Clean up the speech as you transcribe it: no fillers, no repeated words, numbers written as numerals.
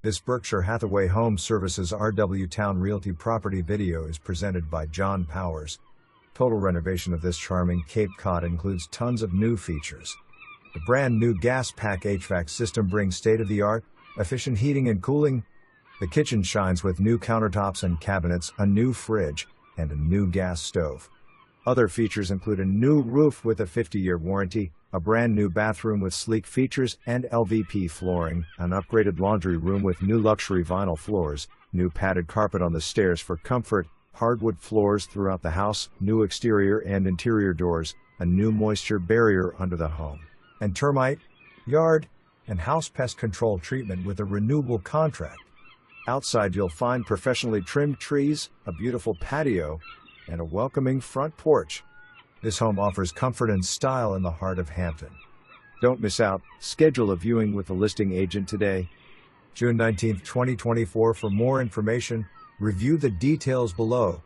This Berkshire Hathaway Home Services RW Towne Realty property video is presented by John Powers. Total renovation of this charming Cape Cod includes tons of new features. The brand new gas pack HVAC system brings state-of-the-art, efficient heating and cooling. The kitchen shines with new countertops and cabinets, a new fridge, and a new gas stove. Other features include a new roof with a 50-year warranty, a brand new bathroom with sleek features and LVP flooring, an upgraded laundry room with new luxury vinyl floors, new padded carpet on the stairs for comfort, hardwood floors throughout the house, new exterior and interior doors, a new moisture barrier under the home, and termite, yard, and house pest control treatment with a renewable contract. Outside you'll find professionally trimmed trees, a beautiful patio, and a welcoming front porch. This home offers comfort and style in the heart of Hampton. Don't miss out. Schedule a viewing with the listing agent today. June 19, 2024. For more information, review the details below.